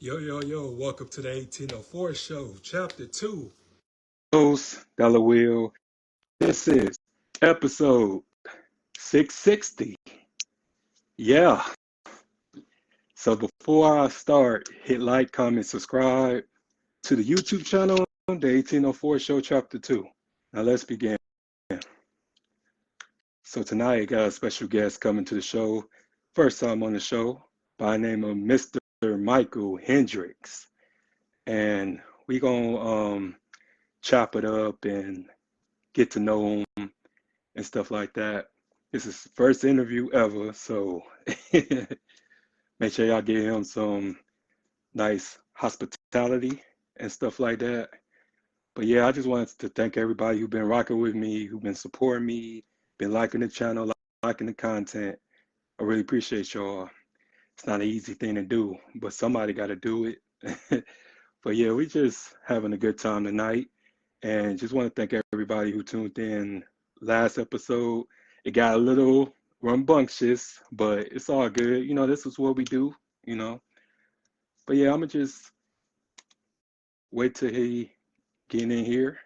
Welcome to the 1804 show, chapter 2. Host Delaware. This is episode 660. Yeah. So before I start, hit like, comment, subscribe to the YouTube channel, the 1804 show, chapter 2. Now let's begin. So tonight I got a special guest coming to the show. First time on the show by the name of Mr. Michael Hendrix. And we gonna chop it up and get to know him and stuff like that. This is his first interview ever, so make sure y'all give him some nice hospitality and stuff like that. But yeah, I just wanted to thank everybody who's been rocking with me, who's been supporting me, been liking the channel, liking the content. I really appreciate y'all. It's not an easy thing to do, but somebody got to do it. But yeah, we just having a good time tonight. And just want to thank everybody who tuned in last episode. It got a little rambunctious, but it's all good. You know, this is what we do, you know. But yeah, I'm going to just wait till he get in here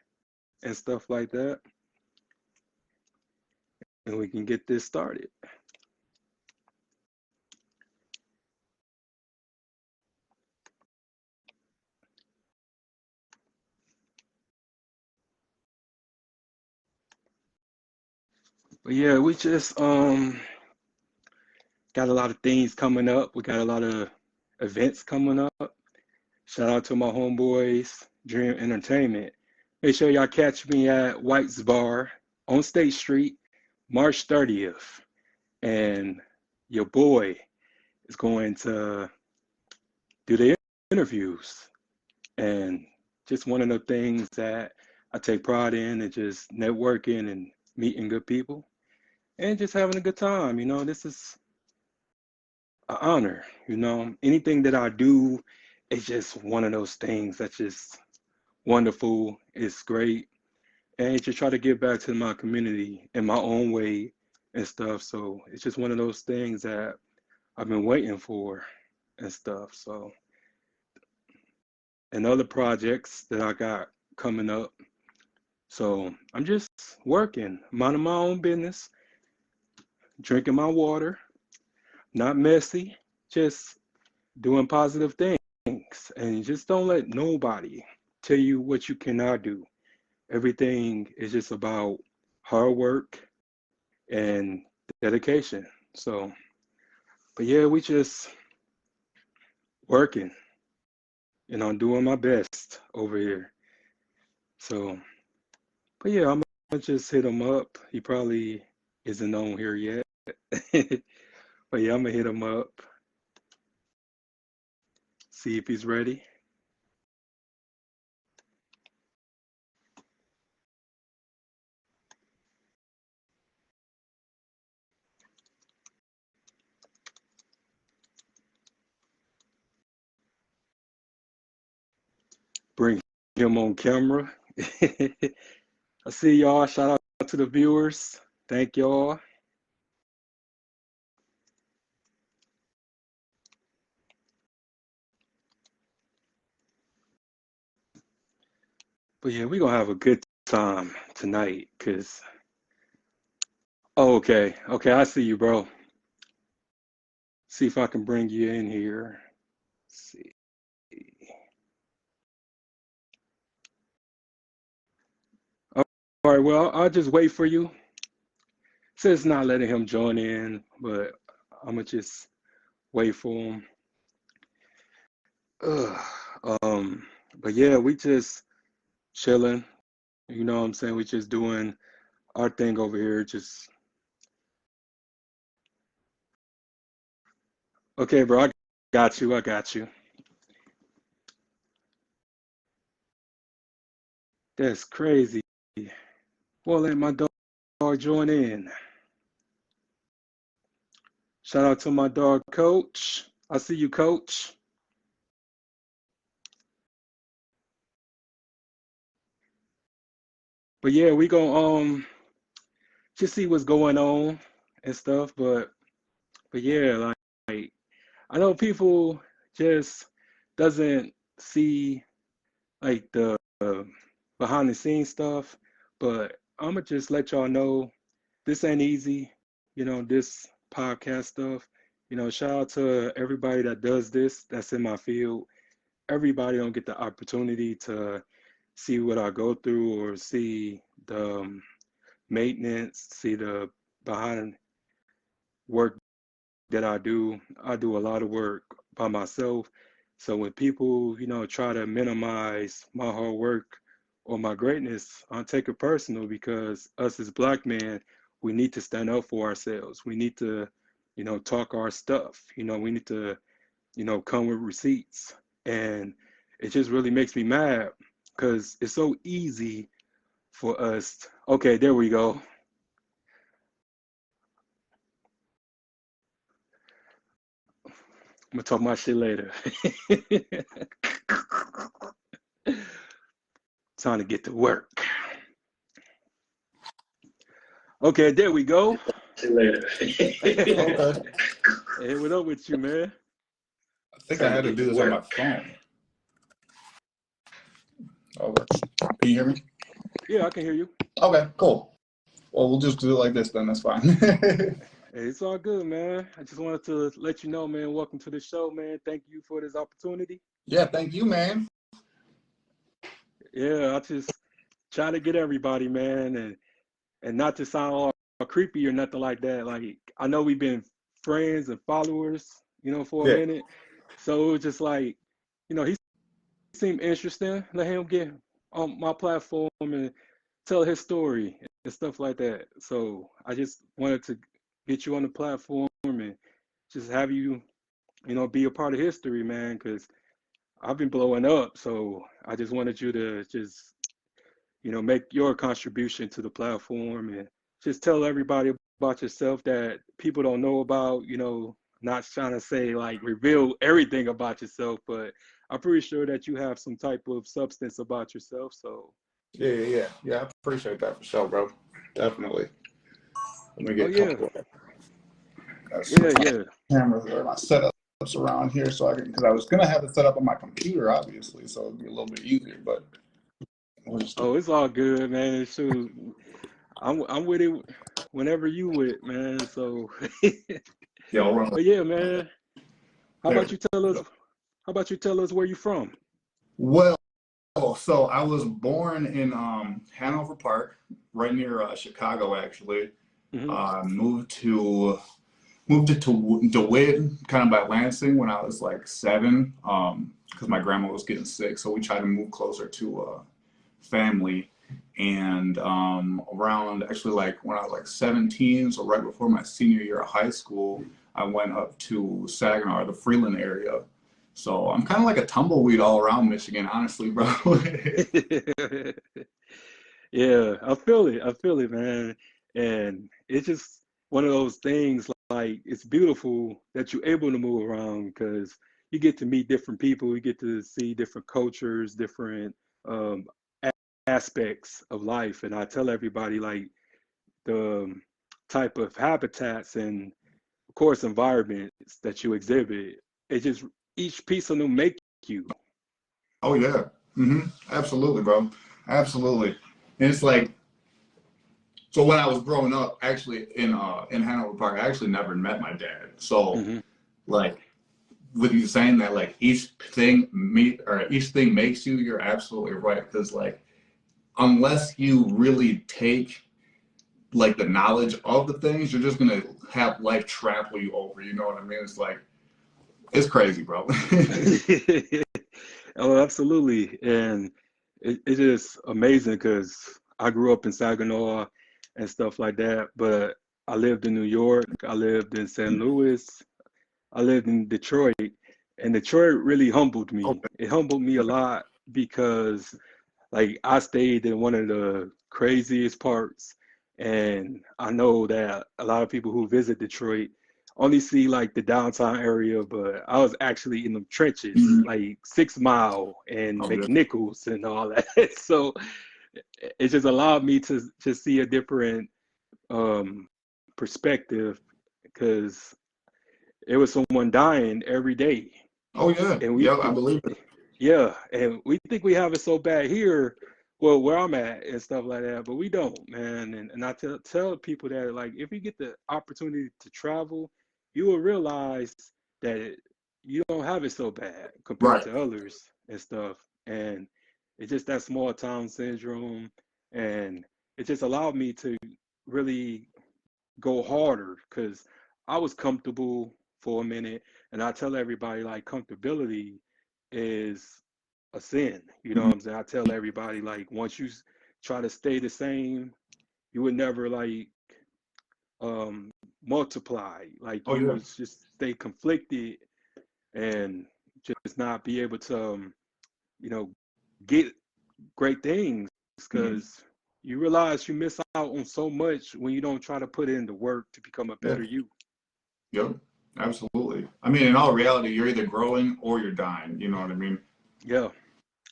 and stuff like that. And we can get this started. But yeah, we just got a lot of things coming up. We got a lot of events coming up. Shout out to my homeboys, Dream Entertainment. Make sure y'all catch me at White's Bar on State Street, March 30th. And your boy is going to do the interviews. And just one of the things that I take pride in is just networking and meeting good people and just having a good time. You know, this is an honor. You know, anything that I do is just one of those things that's just wonderful. It's great. And just try to give back to my community in my own way and stuff. So it's just one of those things that I've been waiting for and stuff. So, and other projects that I got coming up. So I'm just working, minding my own business, drinking my water, not messy, just doing positive things. And just don't let nobody tell you what you cannot do. Everything is just about hard work and dedication. So, but yeah, we just working and I'm doing my best over here. So, but yeah, I'm gonna just hit him up. He probably isn't on here yet. But yeah, I'm gonna hit him up, see if he's ready. Bring him on camera. I see y'all. Shout out to the viewers. Thank y'all. But yeah, we're gonna have a good time tonight, cause oh, okay, I see you, bro. See if I can bring you in here. Let's see. All right, well, I'll just wait for you. Says it's not letting him join in, but I'm gonna just wait for him. Ugh. But yeah, we just chilling. You know what I'm saying? We just doing our thing over here. Just okay, bro. I got you. I got you. That's crazy. Well, let my dog join in. Shout out to my dog, Coach. I see you, Coach. But yeah, we gonna just see what's going on and stuff. But yeah, like I know people just doesn't see like the behind the scenes stuff. But I'm gonna just let y'all know this ain't easy. This podcast stuff. Shout out to everybody that does this. That's in my field. Everybody don't get the opportunity to see what I go through or see the maintenance, see the behind work that I do. I do a lot of work by myself. So when people, try to minimize my hard work or my greatness, I take it personal because us as black men, we need to stand up for ourselves. We need to, talk our stuff. We need to, come with receipts. And it just really makes me mad because it's so easy for us. Okay, there we go. I'm gonna talk my shit later. Time to get to work. Okay, there we go. Later. Okay. Hey, what up with you, man? I think I had to do this on my phone. Oh, can you hear me? Yeah, I can hear you. Okay, cool. Well, we'll just do it like this then. That's fine. Hey, it's all good, man. I just wanted to let you know, man. Welcome to the show, man. Thank you for this opportunity. Yeah, thank you, man. Yeah, I just try to get everybody, man, and not to sound all creepy or nothing like that. Like, I know we've been friends and followers, for a minute. So it was just like, he seemed interesting. Let him get on my platform and tell his story and stuff like that. So I just wanted to get you on the platform and just have you, be a part of history, man, because I've been blowing up. So I just wanted you to just, make your contribution to the platform and just tell everybody about yourself that people don't know about, not trying to say like reveal everything about yourself, but I'm pretty sure that you have some type of substance about yourself. So Yeah, I appreciate that for sure, bro. Definitely. Let me get comfortable. Yeah. Cameras or my setups around here so I can, because I was gonna have it set up on my computer, obviously, so it'd be a little bit easier. But we'll just it's all good, man. Shoot, I'm with it whenever you with, man. So yeah, but yeah, man. How about you tell us where you from? Well, so I was born in Hanover Park, right near Chicago, actually. Mm-hmm. Moved to DeWitt, kind of by Lansing, when I was like 7, because my grandma was getting sick. So we tried to move closer to family. And around actually like when I was like 17, so right before my senior year of high school, I went up to Saginaw, the Freeland area. So I'm kind of like a tumbleweed all around Michigan, honestly, bro. Yeah, I feel it, man. And it's just one of those things like it's beautiful that you're able to move around because you get to meet different people, you get to see different cultures, different um, aspects of life. And I tell everybody like the type of habitats and of course environments that you exhibit. It just each piece of them make you. Oh yeah. Absolutely, bro. Absolutely. And it's like, so when I was growing up, actually in Hanover Park, I actually never met my dad. So Mm-hmm. like with you saying that like each thing makes you, you're absolutely right. Because like unless you really take like the knowledge of the things, you're just gonna have life trample you over. You know what I mean? It's like it's crazy, bro. Oh, absolutely. And it is amazing because I grew up in Saginaw and stuff like that, but I lived in New York, I lived in St. Louis, I lived in Detroit, and Detroit really humbled me. Okay. It humbled me a lot because like I stayed in one of the craziest parts, and I know that a lot of people who visit Detroit only see like the downtown area, but I was actually in the trenches, like 6 Mile and Oh, yeah. McNichols and all that. So it just allowed me to just see a different um, perspective because it was someone dying every day. Oh yeah, And we yeah, I believe it. yeah, and we think we have it so bad here, well, where I'm at and stuff like that, but we don't, man. And I tell people that, like, if you get the opportunity to travel, you will realize that you don't have it so bad compared Right. to others and stuff. And it's just that small town syndrome, and it just allowed me to really go harder because I was comfortable for a minute, and I tell everybody like comfortability is a sin. You know Mhm. what I'm saying? I tell everybody like once you try to stay the same, you would never like um multiply. Like Oh you yeah. would just stay conflicted and just not be able to you know get great things Mhm. because you realize you miss out on so much when you don't try to put in the work to become a Yeah. better you. Yep. Absolutely. I mean, in all reality, you're either growing or you're dying. You know what I mean? Yeah,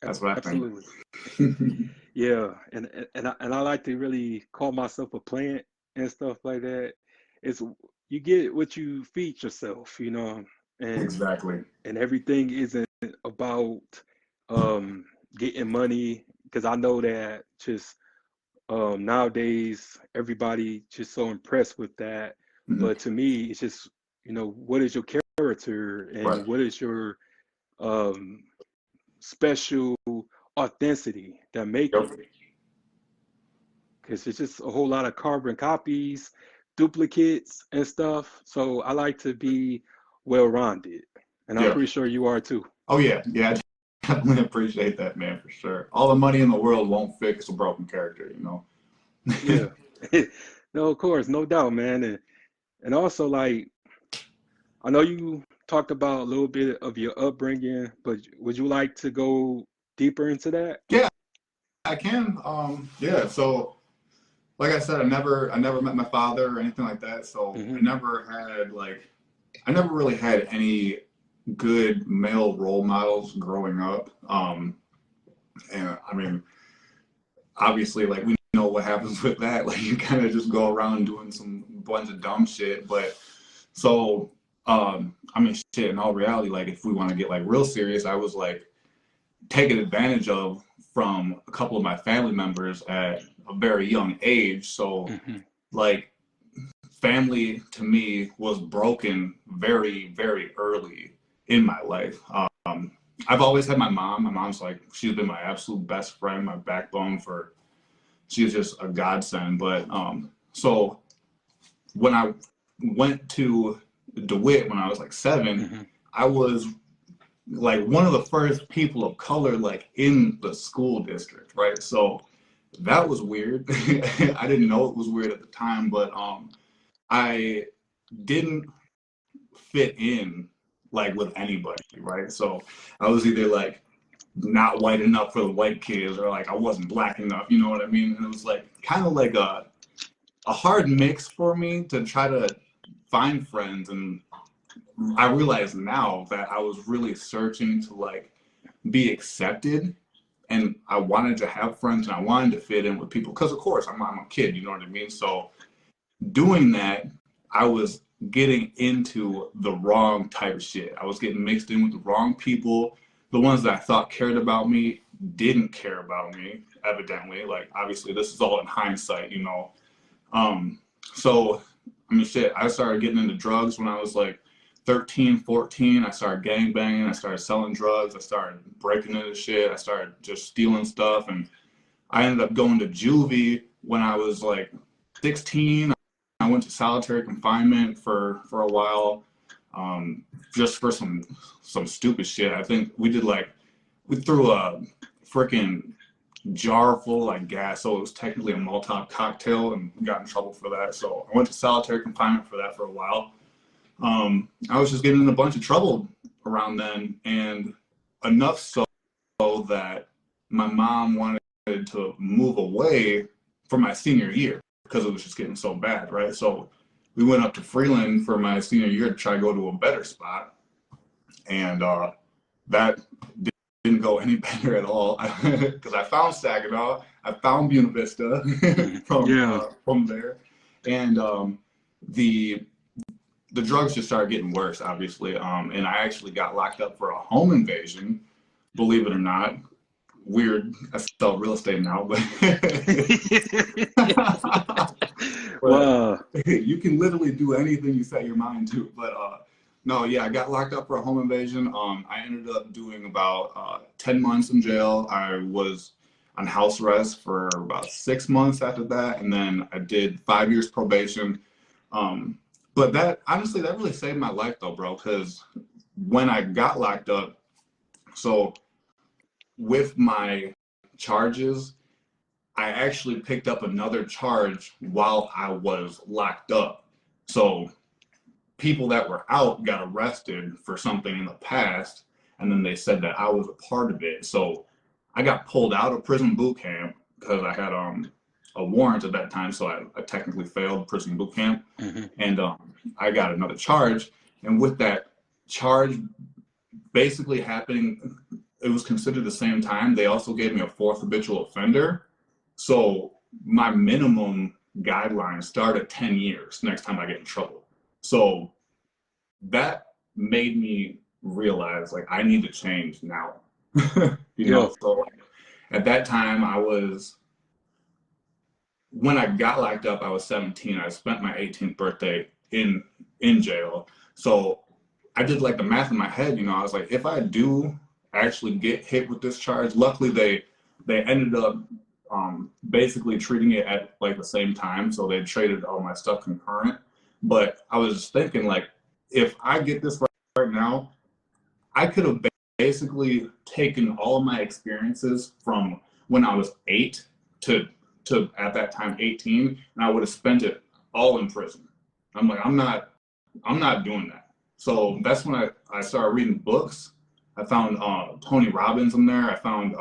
That's what I think. absolutely. Yeah, and I like to really call myself a plant and stuff like that. It's you get what you feed yourself, and Exactly. and everything isn't about um getting money because I know that just nowadays everybody just so impressed with that. Mhm. But to me, it's just what is your character Right. and what is your um special authenticity that make Yep. it because it's just a whole lot of carbon copies, duplicates, and stuff. So I like to be well rounded, and I'm Yeah. pretty sure you are too. Oh yeah. Yeah. I definitely appreciate that, man, for sure. All the money in the world won't fix a broken character, you know. Yeah. No, of course, no doubt, man. And also, like, I know you talked about a little bit of your upbringing, but would you like to go deeper into that? Yeah, I can. Yeah. So, like I said, I never met my father or anything like that. So Hmm. I never really had any good male role models growing up. And I mean, obviously, like we know what happens with that. Like you kind of just go around doing some bunch of dumb shit. But so, I mean, shit. In all reality, like if we want to get like real serious, I was like taken advantage of from a couple of my family members at a very young age. So, Hmm. like, family to me was broken very, very early in my life. I've always had my mom. My mom's like, she's been my absolute best friend, my backbone for, she's just a godsend. But so when I went to DeWitt when I was like 7, Hmm. I was like one of the first people of color like in the school district, right? So that was weird. I didn't know it was weird at the time, but I didn't fit in like with anybody, right? So I was either like not white enough for the white kids or like I wasn't black enough, you know what I mean? And it was like kind of like a hard mix for me to try to find friends. And I realize now that I was really searching to like be accepted, and I wanted to have friends and I wanted to fit in with people because of course I'm a kid, you know what I mean? So doing that, I was getting into the wrong type of shit. I was getting mixed in with the wrong people. The ones that I thought cared about me didn't care about me, evidently. Like, obviously, this is all in hindsight, you know. So, I mean, shit, I started getting into drugs when I was like 13, 14. I started gang banging. I started selling drugs. I started breaking into shit. I started just stealing stuff. And I ended up going to juvie when I was like 16. I went to solitary confinement for a while, just for some stupid shit. I think we threw a freaking jar full of like gas, so it was technically a Molotov cocktail, and we got in trouble for that. So I went to solitary confinement for that for a while. I was just getting in a bunch of trouble around then, and enough so that my mom wanted to move away for my senior year because it was just getting so bad, right? So we went up to Freeland for my senior year to try to go to a better spot, and that didn't go any better at all because I found Saginaw, I found Buena Vista Hmm. Yeah. from there, and the the drugs just started getting worse, obviously. And I actually got locked up for a home invasion, believe it or not. Weird. I sell real estate now, but Wow. you can literally do anything you set your mind to. But no, yeah, I got locked up for a home invasion. I ended up doing about 10 months in jail. I was on house arrest for about 6 months after that, and then I did 5 years probation. But that, honestly, that really saved my life though, bro, because when I got locked up, so with my charges, I actually picked up another charge while I was locked up. So people that were out got arrested for something in the past, and then they said that I was a part of it. So I got pulled out of prison boot camp because I had a warrant at that time, so I technically failed prison boot camp, and I got another charge. And with that charge basically happening, it was considered the same time. They also gave me a fourth habitual offender. So my minimum guidelines start at 10 years next time I get in trouble. So that made me realize like I need to change now. You know, so like, at that time when I got locked up, I was 17. I spent my 18th birthday in jail. So I did like the math in my head, you know, I was like, if I do actually get hit with this charge, luckily they ended up basically treating it at like the same time. So they traded all my stuff concurrent. But I was just thinking like, if I get this right now, I could have basically taken all of my experiences from when I was 8 to at that time 18, and I would have spent it all in prison. I'm like, I'm not doing that. So that's when I started reading books. I found Tony Robbins in there. I found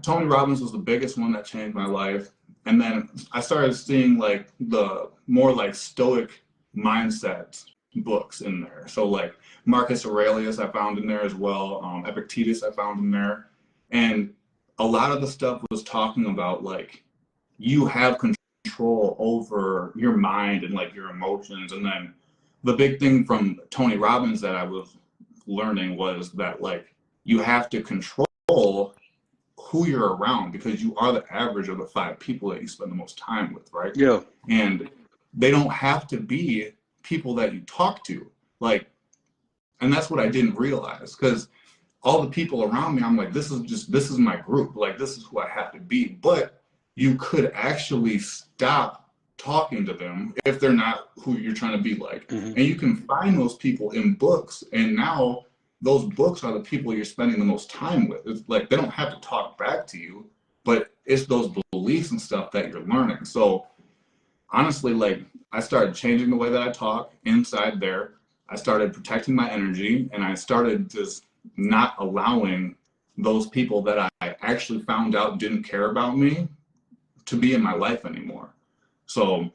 Tony Robbins was the biggest one that changed my life. And then I started seeing like the more like stoic mindset books in there. So like Marcus Aurelius I found in there as well. Epictetus I found in there. And a lot of the stuff was talking about like you have control over your mind and like your emotions. And then the big thing from Tony Robbins that I was learning was that like you have to control who you're around because you are the average of the 5 people that you spend the most time with, right? Yeah. And they don't have to be people that you talk to. Like, and that's what I didn't realize because all the people around me, I'm like, this is my group. Like, this is who I have to be. But you could actually stop talking to them if they're not who you're trying to be like. And you can find those people in books. And now those books are the people you're spending the most time with. It's like, they don't have to talk back to you, but it's those beliefs and stuff that you're learning. So honestly, like I started changing the way that I talk inside there. I started protecting my energy and I started just not allowing those people that I actually found out didn't care about me to be in my life anymore. So,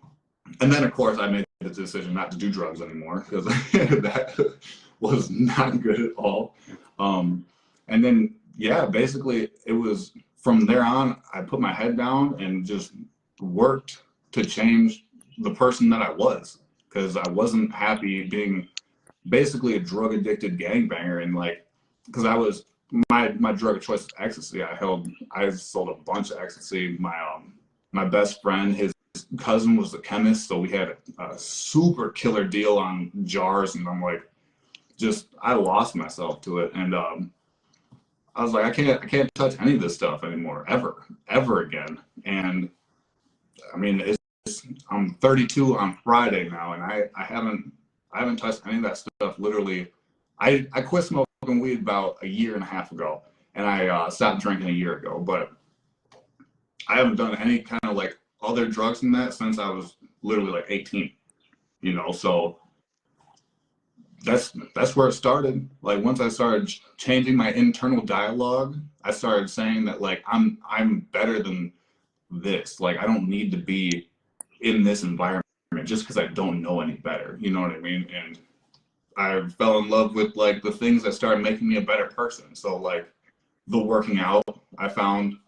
and then of course I made the decision not to do drugs anymore because that was not good at all. And then, yeah, basically it was from there on, I put my head down and just worked to change the person that I was because I wasn't happy being basically a drug addicted gangbanger. And like, because I was, my drug of choice is ecstasy. I sold a bunch of ecstasy. My best friend, his cousin was a chemist, so we had a super killer deal on jars, and I'm like, I lost myself to it, and I was like, I can't touch any of this stuff anymore, ever again. And I mean, I'm 32 on Friday now, and I haven't touched any of that stuff. Literally, I quit smoking weed about a year and a half ago, and I stopped drinking a year ago, but I haven't done any kind of like other drugs than that since I was literally like 18, you know. So that's where it started. Like once I started changing my internal dialogue, I started saying that like I'm better than this. Like I don't need to be in this environment just because I don't know any better. You know what I mean? And I fell in love with like the things that started making me a better person. So like the working out, I found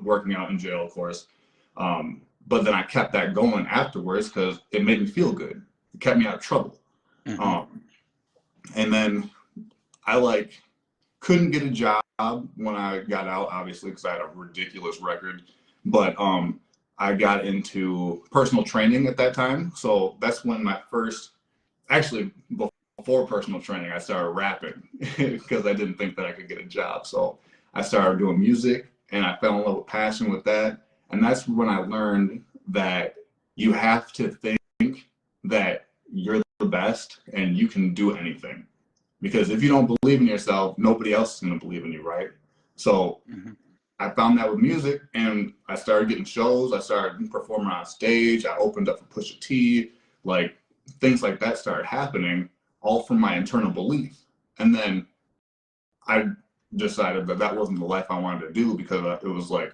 working out in jail, of course. But then I kept that going afterwards because it made me feel good. kept me out of trouble. And then I like couldn't get a job when I got out, obviously, because I had a ridiculous record. But I got into personal training at that time. So that's when my first, actually before personal training, I started rapping because I didn't think that I could get a job. So I started doing music and I fell in love with passion with that. And that's when I learned that you have to think that you're the best and you can do anything. Because if you don't believe in yourself, nobody else is going to believe in you, right? So I found that with music, and I started getting shows. I started performing on stage. I opened up for Pusha T. Like, things like that started happening, all from my internal belief. And then I decided that that wasn't the life I wanted to do, because it was like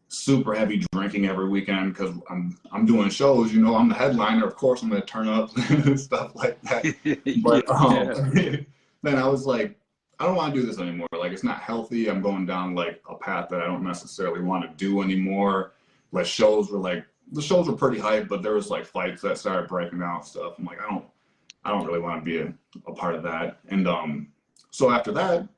super heavy drinking every weekend, because I'm doing shows, you know, I'm the headliner. Of course I'm going to turn up and stuff like that. But then I was like, I don't want to do this anymore. Like, it's not healthy. I'm going down like a path that I don't necessarily want to do anymore. Like, the shows were pretty hype, but there was like fights that started breaking out and stuff. I'm like, I don't really want to be a part of that. And so after that,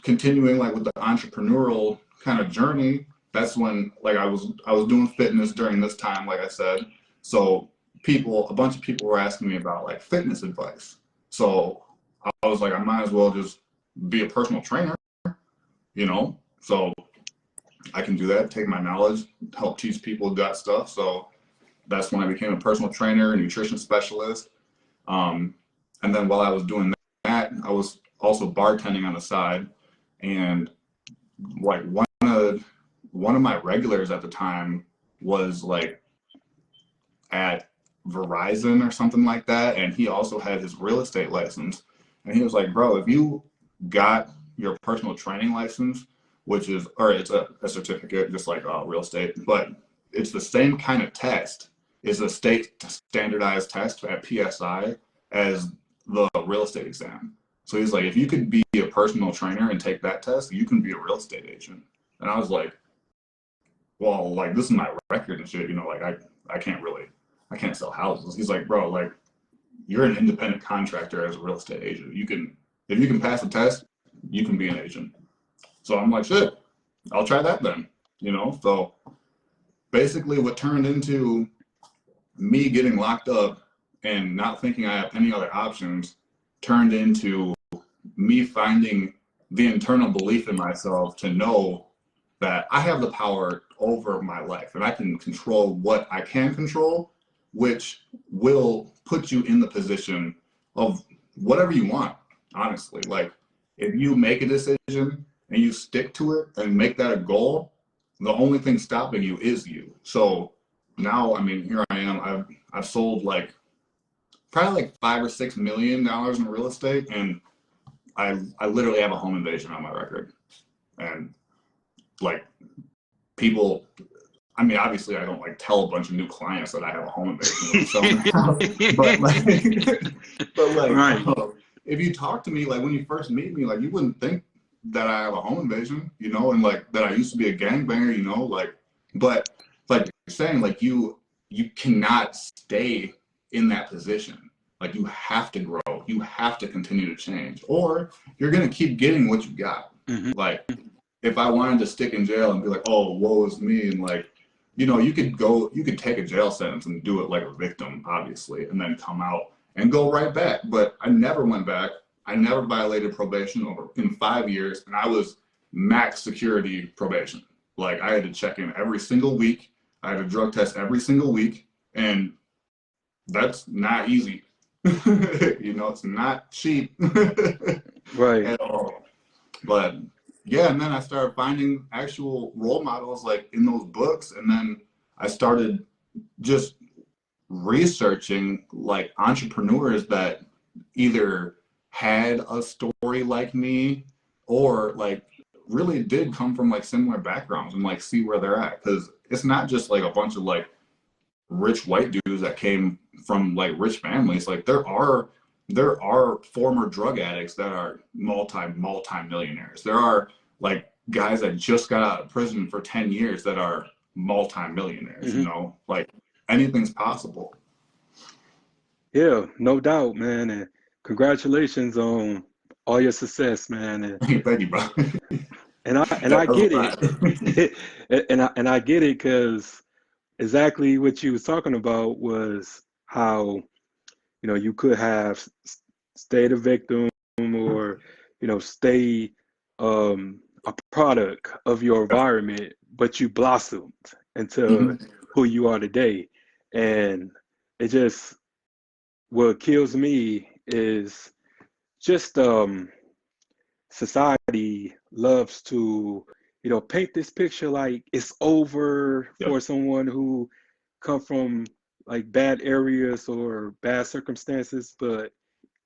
continuing like with the entrepreneurial kind of journey, that's when like I was doing fitness during this time, like I said. So a bunch of people were asking me about like fitness advice. So I was like, I might as well just be a personal trainer, you know? So I can do that, take my knowledge, help teach people that stuff. So that's when I became a personal trainer, a nutrition specialist. And then while I was doing that, I was also bartending on the side. And like one of my regulars at the time was like at Verizon or something like that. And he also had his real estate license. And he was like, bro, if you got your personal training license, which is, or it's a certificate, just like real estate, but it's the same kind of test. It's a state standardized test at PSI as the real estate exam. So he's like, if you could be a personal trainer and take that test, you can be a real estate agent. And I was like, well, like, this is my record and shit, you know, like I can't sell houses. He's like, bro, like, you're an independent contractor as a real estate agent. If you can pass the test, you can be an agent. So I'm like, shit, I'll try that then, you know? So basically what turned into me getting locked up and not thinking I have any other options turned into me finding the internal belief in myself to know that I have the power over my life and I can control what I can control, which will put you in the position of whatever you want, honestly. Like, if you make a decision and you stick to it and make that a goal, the only thing stopping you is you. So now, I mean, here I am. I've sold like probably like $5 or $6 million in real estate, and I literally have a home invasion on my record. And like, people, I mean, obviously I don't like tell a bunch of new clients that I have a home invasion, but like, Right. If you talk to me, like when you first meet me, like you wouldn't think that I have a home invasion, you know, and like that I used to be a gangbanger, you know, like, but like you're saying, like you cannot stay in that position. Like, you have to grow, you have to continue to change, or you're gonna keep getting what you got. Like, if I wanted to stick in jail and be like, oh, woe is me, and like, you know, you could take a jail sentence and do it like a victim, obviously, and then come out and go right back. But I never went back. I never violated probation in 5 years, and I was max security probation. Like, I had to check in every single week. I had a drug test every single week, and that's not easy. You know, it's not cheap. Right. At all. But yeah, and then I started finding actual role models like in those books, and then I started just researching like entrepreneurs that either had a story like me or like really did come from like similar backgrounds, and like see where they're at, because it's not just like a bunch of like rich white dudes that came from like rich families. Like, there are former drug addicts that are multi-millionaires. There are like guys that just got out of prison for 10 years that are multi-millionaires, you know, like anything's possible. Yeah, no doubt, man. And congratulations on all your success, man. Thank you, bro. And I That's a get lot. it, and I get it because exactly what you was talking about was how you could have stayed a victim or stay a product of your environment, but you blossomed into Hmm. who you are today. And it just what kills me is just society loves to paint this picture like it's over Yep. for someone who come from like bad areas or bad circumstances, but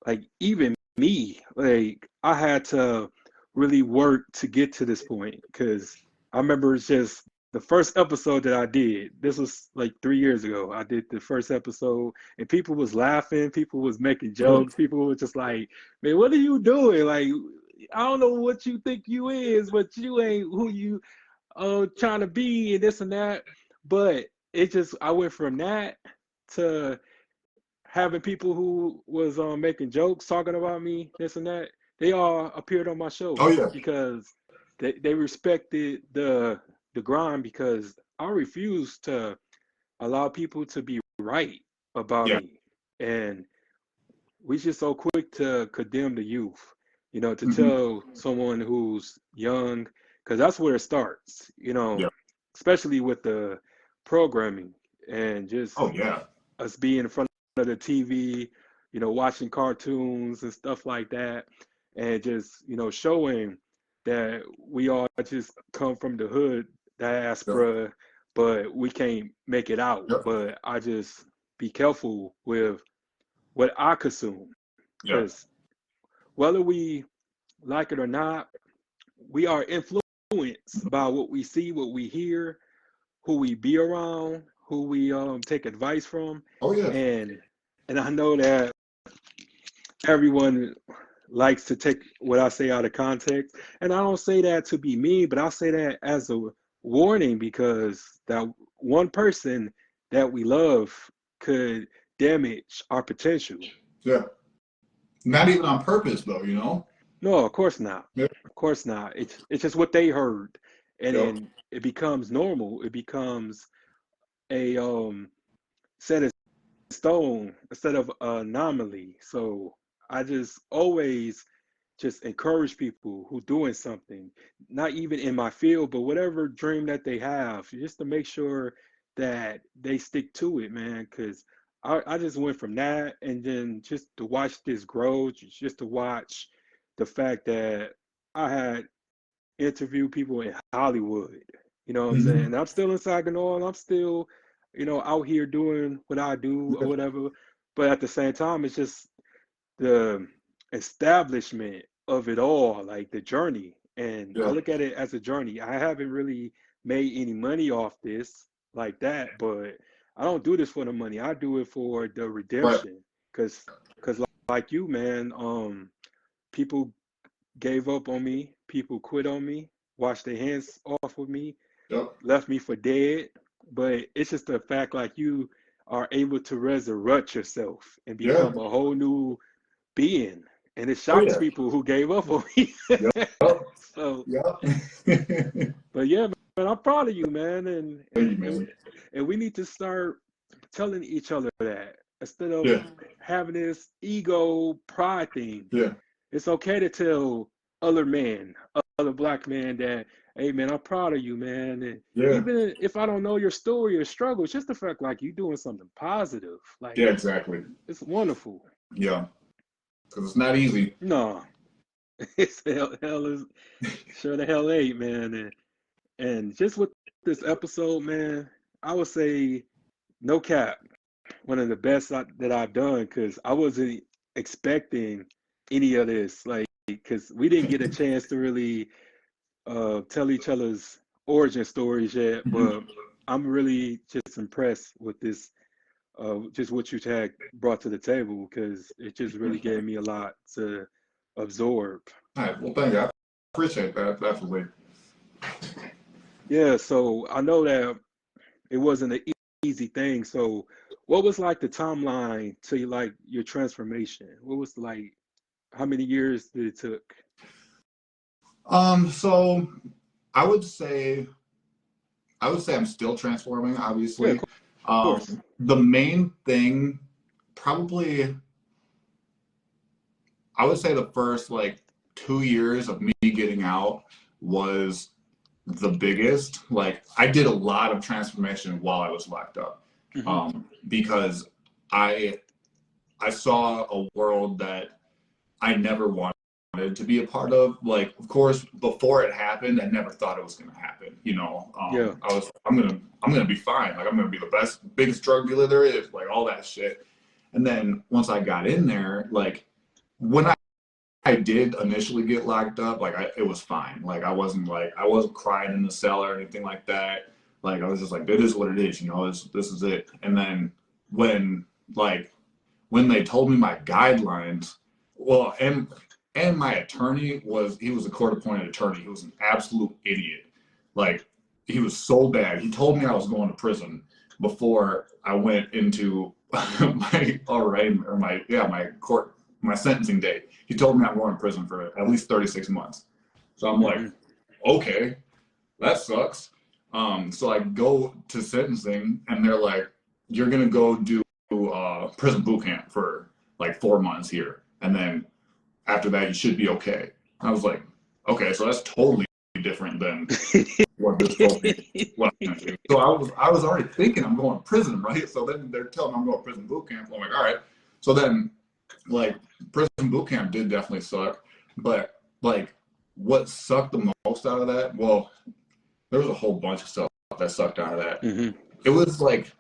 like even me, like I had to really work to get to this point because I remember it's just the first episode that I did. This was like 3 years ago. I did the first episode, and people was laughing, people was making Really? jokes, people were just like, "Man, what are you doing? Like, I don't know what you think you is, but you ain't who you trying to be and this and that." But it just I went from that to having people who was making jokes, talking about me, this and that. They all appeared on my show Oh yeah. because they respected the grind because I refuse to allow people to be right about Yeah. me. And we just so quick to condemn the youth, to Hmm. tell someone who's young, because that's where it starts, Yeah. especially with the programming and just Oh yeah. us being in front of the TV, watching cartoons and stuff like that, and just, showing that we all just come from the hood, Yep. diaspora, but we can't make it out. Yep. But I just be careful with what I consume, Yep. because whether we like it or not, we are influenced by what we see, what we hear, who we be around, who we take advice from, Oh yeah. and I know that everyone likes to take what I say out of context, and I don't say that to be mean, but I say that as a warning because that one person that we love could damage our potential. Yeah. Not even on purpose though, you know? No, of course not. Yep. Of course not. It's just what they heard, and Yep. then it becomes normal. It becomes a set in stone instead of an anomaly. So I just always just encourage people who doing something, not even in my field, but whatever dream that they have, just to make sure that they stick to it, man. Because I just went from that, and then just to watch this grow, just to watch the fact that I had interviewed people in Hollywood. You know what I'm saying? Hmm. And I'm still in Saginaw, and I'm still, out here doing what I do or Yeah. whatever. But at the same time, it's just the establishment of it all, like the journey. And I Yeah. look at it as a journey. I haven't really made any money off this like that, but I don't do this for the money. I do it for the Right. redemption. Cause like you, man, people gave up on me, people quit on me, washed their hands off of me, Yep. left me for dead. But it's just the fact like you are able to resurrect yourself and Yeah. become a whole new being, and it Oh shocks yeah. people who gave up on me. Yep. So, Yep. but yeah, man, I'm proud of you, man, and Thank you, and and man. and we need to start telling each other that instead of Yeah. having this ego pride thing. Yeah. It's okay to tell other men, other black men that, hey, man, I'm proud of you, man. And Yeah. even if I don't know your story or struggle, it's just the fact like you doing something positive. Like Yeah. Exactly. it's wonderful. Yeah. Because it's not easy. No, it's hell is sure the hell ain't, man. And just with this episode, man, I would say no cap, one of the best that I've done because I wasn't expecting any of this. Like, because we didn't get a chance to really tell each other's origin stories yet, Mhm. but I'm really just impressed with this, just what you had brought to the table because it just really gave me a lot to absorb. All right. Well, thank you. I appreciate that. Definitely. Yeah, so I know that it wasn't an easy thing. So what was like the timeline to like your transformation? What was like, how many years did it took? So I would say I'm still transforming, Yeah, obviously. of course. The main thing, probably, I would say the first like 2 years of me getting out was the biggest. Like I did a lot of transformation while I was locked up, Hmm. because I I saw a world that I never wanted to be a part of. Like, of course, before it happened, I never thought it was going to happen. Yeah. I'm gonna be fine. Like, I'm gonna be the biggest drug dealer there is. Like all that shit. And then once I got in there, like when I did initially get locked up, like it was fine. Like I wasn't crying in the cell or anything like that. Like I was just like, it is what it is. This is it. And then when like when they told me my guidelines, well, and my attorney he was a court appointed attorney. He was an absolute idiot. Like he was so bad. He told me I was going to prison before I went into my arraignment or my sentencing date. He told me I'm going to prison for at least 36 months. So I'm like, Hmm. okay, that sucks. So I go to sentencing and they're like, you're gonna go do prison boot camp for like 4 months here, and then after that you should be okay. I was like, okay, so that's totally different than what this told me. What I'm gonna do. So I was already thinking I'm going to prison, right? So then they're telling me I'm going to prison boot camp. I'm like, all right. So then, like, prison boot camp did definitely suck, but like, what sucked the most out of that? Well, there was a whole bunch of stuff that sucked out of that. Hmm. It was like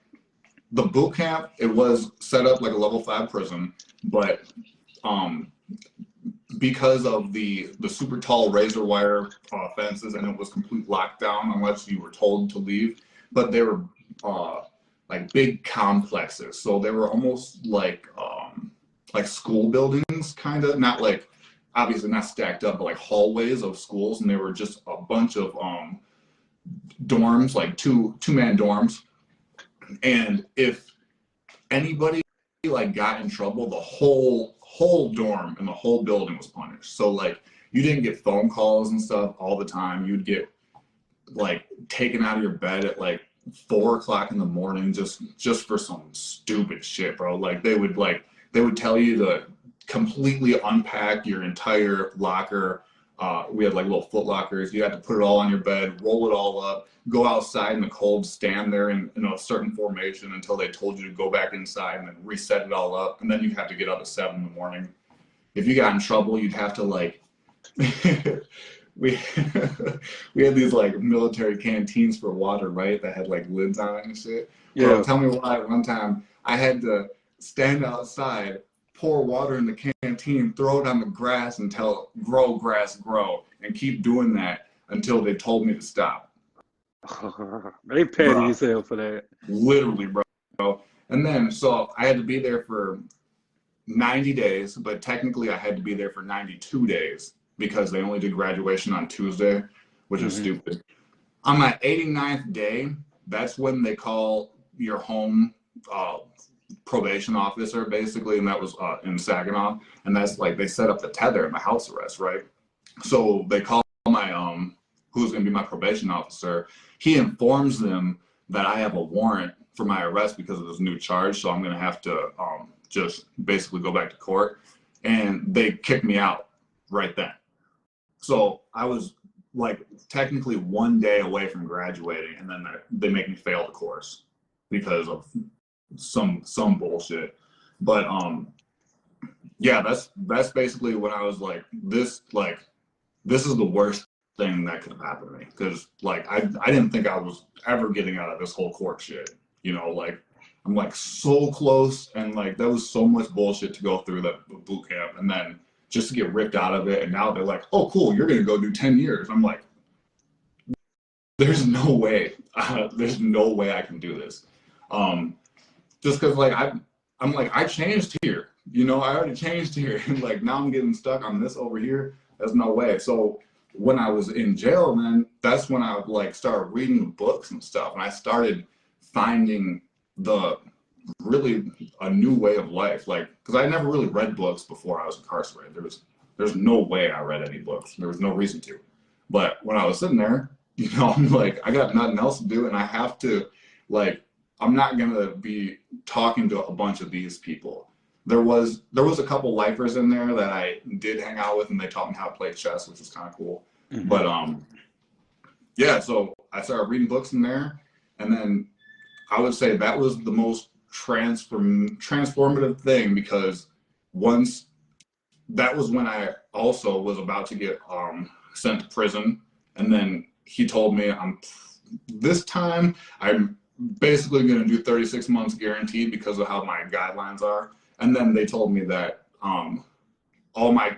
the boot camp. It was set up like a level 5 prison, but um, because of the super tall razor wire fences, and it was complete lockdown unless you were told to leave. But they were like big complexes, so they were almost like school buildings, kind of, not like obviously not stacked up, but like hallways of schools, and they were just a bunch of dorms, like two-man dorms. And if anybody like got in trouble, the whole dorm and the whole building was punished. So like you didn't get phone calls and stuff all the time. You'd get like taken out of your bed at like 4 o'clock in the morning just for some stupid shit, bro. Like they would tell you to completely unpack your entire locker. We had like little foot lockers. You had to put it all on your bed, roll it all up, go outside in the cold, stand there in a certain formation until they told you to go back inside, and then reset it all up. And then you have to get up at 7 in the morning. If you got in trouble, you'd have to like we we had these like military canteens for water, right? That had like lids on it and shit. Bro, Yeah. tell me why one time I had to stand outside, pour water in the canteen, throw it on the grass until grow grass grow, and keep doing that until they told me to stop. They petty Bro, as hell for that. literally, bro. And then so I had to be there for 90 days, but technically I had to be there for 92 days because they only did graduation on Tuesday, which is Hmm. stupid. On my 89th day, that's when they call your home probation officer, basically, and that was in Saginaw. And that's like they set up the tether in my house arrest, right? So they call my who's going to be my probation officer. He informs them that I have a warrant for my arrest because of this new charge, so I'm going to have to just basically go back to court. And they kicked me out right then. So I was like technically 1 day away from graduating, and then they make me fail the course because of some bullshit. But yeah, that's basically when I was like this is the worst thing that could have happened to me, because like I didn't think I was ever getting out of this whole court shit. Like I'm like so close, and like that was so much bullshit to go through that boot camp, and then just to get ripped out of it, and now they're like, oh cool, you're gonna go do 10 years. I'm like, there's no way, there's no way I can do this. Just because like I'm like I changed here, I already changed here, and like now I'm getting stuck on this over here. There's no way. So when I was in jail, man, that's when I like started reading the books and stuff, and I started finding the really a new way of life. Like, because I never really read books before I was incarcerated. There's no way I read any books. There was no reason to. But when I was sitting there, you know, I'm like, I got nothing else to do, and I have to, like, I'm not gonna be talking to a bunch of these people. There was a couple lifers in there that I did hang out with, and they taught me how to play chess, which was kind of cool. Mm-hmm. But yeah, so I started reading books in there, and then I would say that was the most transformative thing, because once that was when I also was about to get sent to prison, and then he told me this time I'm basically going to do 36 months guaranteed because of how my guidelines are. And then they told me that all my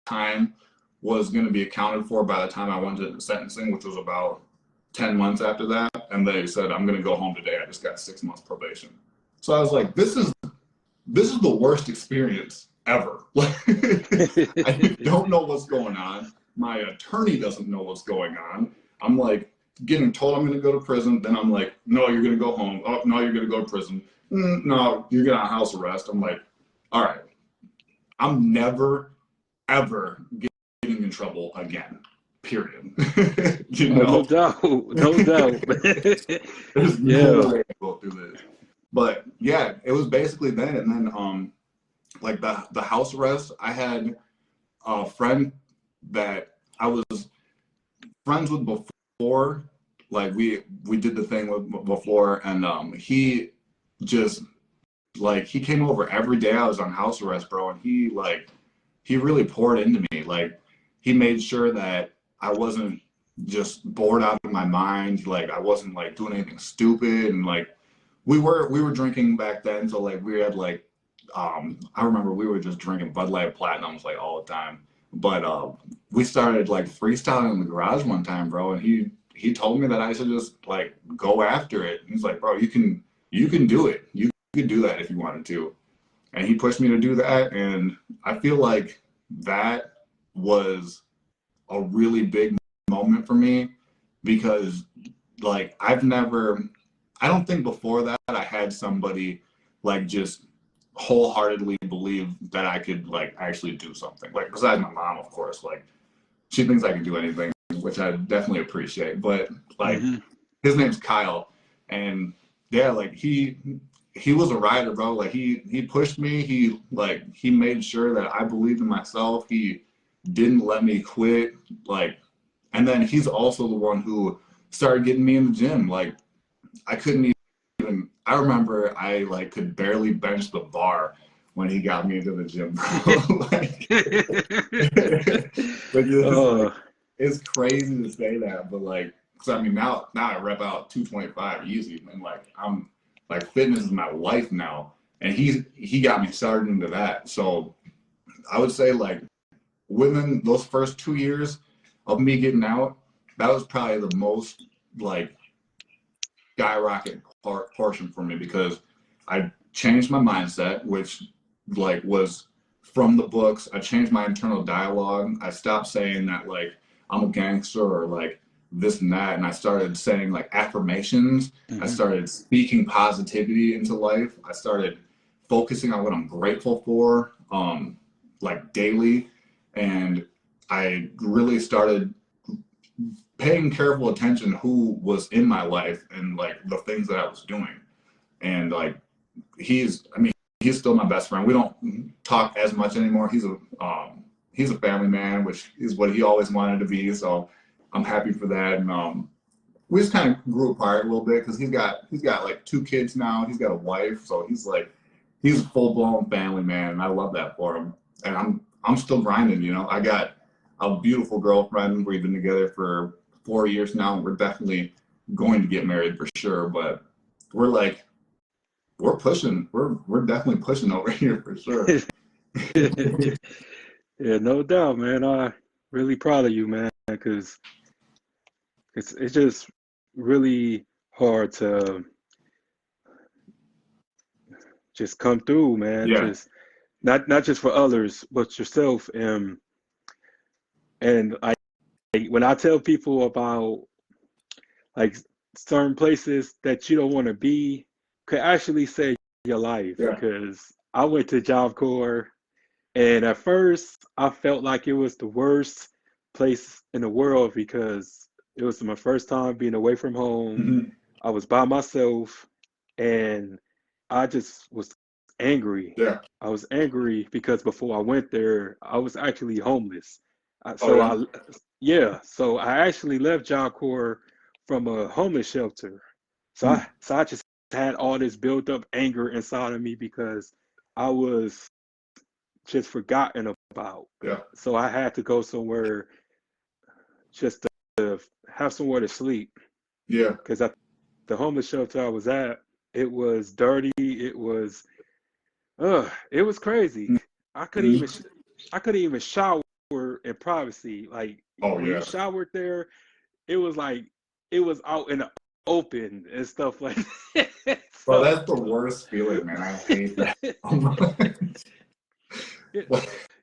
time was going to be accounted for by the time I went to sentencing, which was about 10 months after that. And they said, I'm going to go home today. I just got 6 months probation. So I was like, this is the worst experience ever. I don't know what's going on. My attorney doesn't know what's going on. I'm like getting told I'm going to go to prison. Then I'm like, no, you're going to go home. Oh, no, you're going to go to prison. No, you're going to house arrest. I'm like, all right, I'm never, ever getting in trouble again. Period. You know? No doubt. No doubt. There's no way to go through this. But yeah, it was basically that. And then like the house arrest, I had a friend that I was friends with before. Like we did the thing with before, and he just like he came over every day I was on house arrest, bro, and he really poured into me. Like he made sure that I wasn't just bored out of my mind, like I wasn't like doing anything stupid, and like we were drinking back then, so like we had like I remember we were just drinking Bud Light Platinums like all the time. But we started like freestyling in the garage one time, bro, and he told me that I should just like go after it. He's like, bro, you can do it. You could do that if you wanted to. And he pushed me to do that, and I feel like that was a really big moment for me, because like I don't think before that I had somebody like just wholeheartedly believe that I could like actually do something. Like besides my mom, of course, like she thinks I can do anything, which I definitely appreciate. But like his name's Kyle, and yeah, like he was a rider, bro. Like he pushed me. He made sure that I believed in myself. He didn't let me quit. Like, and then he's also the one who started getting me in the gym. Like I couldn't even, I remember I like could barely bench the bar when he got me into the gym, bro. Like, but like, it's crazy to say that, but like, cause I mean now I rep out 225 easy, and like I'm like fitness is my life now, and he got me started into that. So I would say like within those first 2 years of me getting out, that was probably the most like skyrocket portion for me, because I changed my mindset, which like was from the books. I changed my internal dialogue. I stopped saying that like I'm a gangster or like this and that, and I started saying like affirmations. I started speaking positivity into life. I started focusing on what I'm grateful for like daily, and I really started paying careful attention who was in my life and like the things that I was doing. And like he's still my best friend. We don't talk as much anymore. He's a family man, which is what he always wanted to be. So I'm happy for that. And we just kind of grew apart a little bit, because he's got like 2 kids now. He's got a wife, so he's a full blown family man, and I love that for him. And I'm still grinding. You know, I got a beautiful girlfriend. We've been together for 4 years now, and we're definitely going to get married for sure. But we're pushing. We're definitely pushing over here for sure. Yeah, no doubt, man. I really proud of you, man, because it's just really hard to just come through, man. Yeah, Just not just for others, but yourself. And I when I tell people about like certain places that you don't want to be, could actually say your life Yeah. because I went to Job Corps, and at first I felt like it was the worst place in the world because it was my first time being away from home. Hmm. I was by myself, and I just was angry. Yeah. I was angry because before I went there, I was actually homeless. Oh, So yeah. I actually left Job Corps from a homeless shelter. Mm. So I just had all this built up anger inside of me because I was just forgotten about. Yeah. So I had to go somewhere just to have somewhere to sleep Yeah. because at the homeless shelter I was at, it was dirty. It was crazy. I couldn't even Mm-hmm. I couldn't even shower in privacy. Like Oh, when you yeah. showered there, it was like it was out in the open and stuff like that. Bro, So that's the worst feeling, man. I hate that. yeah,